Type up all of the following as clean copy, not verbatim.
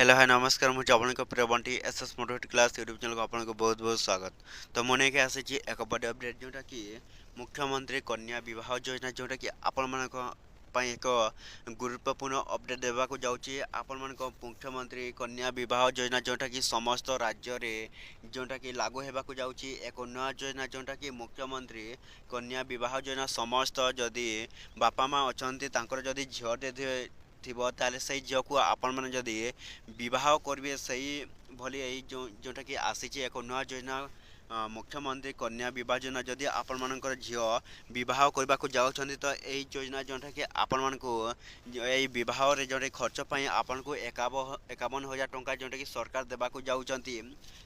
Hello hi नमस्कार मुझे आपको प्रिय Bunty SS motivate class YouTube channel को आपको बहुत बहुत स्वागत। तो मन के आसी एक बड़े अपडेट जोटा कि मुख्यमंत्री कन्या विवाह योजना जोटा कि आपण मान एक गुरुत्वपूर्ण अपडेट देवा जाऊँगी। आपण मान मुख्यमंत्री कन्या विवाह योजना जोटा कि समस्त राज्य रे जोटा कि लागू होगा जाऊँगी एक नया योजना जोटा कि मुख्यमंत्री कन्या विवाह योजना समस्त जदि बापा माँ अच्छा जदि झीटे थिबो ताले सही झील आपण मैंने जदि विवाह करेंगे सही भली जोटा कि आसी एक नया योजना मुख्यमंत्री कन्या विवाह योजना जदि आपण मानकर झील विवाह करने को जाऊँच तो यही योजना जोटा कि आपण मानक विवाह रे जोटा खर्च पाई आपण को 51,000 टंका जोटा कि सरकार देवाक जाऊँच।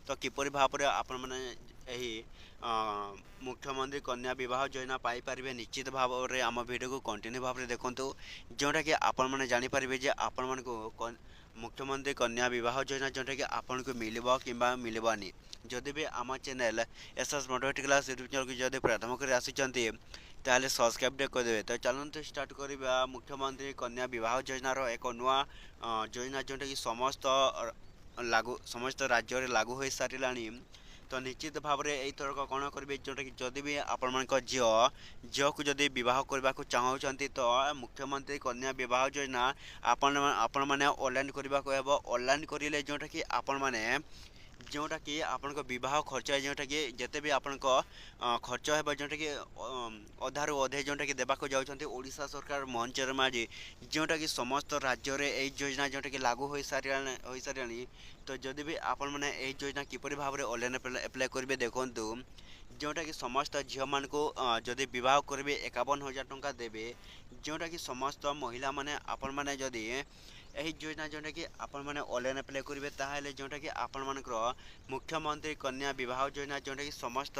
तो किपरि भाव में आपण मैंने यही मुख्यमंत्री कन्या विवाह योजना पाइपर निश्चित भाव में आम वीडियो को कंटिन्यू भाव में देखूँ जोटा कि आपण मैंने जानीपारे जे आपण मान को मुख्यमंत्री कन्या विवाह योजना जोटा कि आपन को मिलबो किंबा मिलबानी। जदि भी आम channel SS motivate class YouTube channel को जदि प्रथम कर आसिचंती ताले सब्सक्राइब करदेवे। तो चलते स्टार्ट करवा मुख्यमंत्री कन्या विवाह योजनार एक नुआ योजना जोटा कि समस्त राज्य में लागू हो सारे। तो निश्चित भाव में यहीथरक कौन करेंगे जोटा कि जदि भी आपण मान झील को जदि बह करने को चाहते तो मुख्यमंत्री कन्या विवाह योजना आपण मैंने ऑनलाइन करने को ऑनलाइन करेंगे जोटा कि आपण मैंने जोटा कि आपण बह खर्च है जोटा कि जिते भी आपण खर्च है जोटा कि अधारू अधे जोटा कि देवाक जाऊँच ओडिशा सरकार मंचर में आज जोटा कि समस्त राज्य में यही योजना जोटा कि लागू हो सारे। तो जदि भी आपण मैंने यही योजना किपरि भाव में ऑनलाइन अप्लाई करेंगे देखूँ जोटा कि समस्त झील मान को जदि बह करेंगे 51,000 टंका देवे जोटा कि समस्त महिला माने आपण मैंने जदि यही योजना जोटा कि आपण मैंने ऑनलाइन अप्लाई करेंगे ताहले जोटा कि आपण मानकर मुख्यमंत्री कन्या विवाह योजना जोटा कि समस्त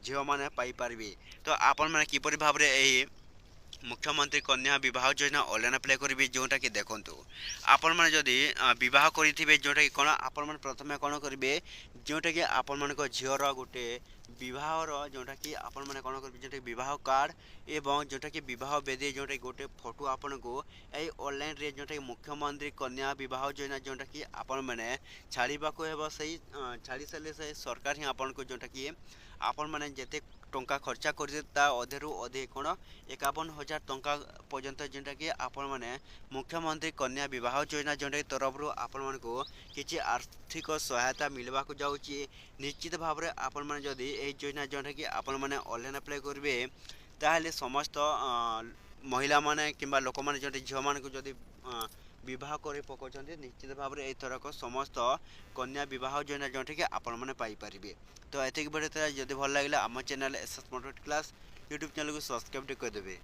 झील मैंने पाइपर। तो आपण मैंने किपरि भाव में यही मुख्यमंत्री कन्या विवाह योजना ऑनलाइन अप्लाई करेंगे जोटा कि देखूँ आपण मैंने जदि बह करेंगे जोटा कि कौन आपण मैंने प्रथम कौन करेंगे जोटा कि आपण मान झीर गोटे विवाहर जोटा कि आपण मैंने कौन करेंगे जोटा कि विवाह कार्ड एवं जोटा कि विवाह बेदी जोटा कि गोटे फोटो आपण को यही ऑनलाइन रे जोटा कि मुख्यमंत्री कन्या विवाह योजना जोटा कि आपण मैंने छाड़वा को सही छाड़ी सारे से सरकार ही आपण को जोटा कि आपण मैंने जिते टंका खर्चा कर अधेरु अधे कौन 51,000 टंका पर्यंत जोटा कि आपण मैंने मुख्यमंत्री कन्या विवाह योजना जोटा कि तरफ आपण मान को किसी आर्थिक सहायता मिलवा को जाऊँगी। निश्चित भाव में आपण मैंने जदि यही योजना जोटा कि आपण मैंने ऑनलाइन अप्लाई करेंगे ताहले समस्त महिला माने किंबा लोक मैंने जो झील मान को जदि बह कर पकाउछन्ति निश्चित भाव में एथरक समस्त कन्या विवाह योजना जोटा कि आपण मैंने पाइपर। तो एतिक वीडियो जदि भल लगे आम channel SS motivate class YouTube channel को सब्सक्राइब करदेवे।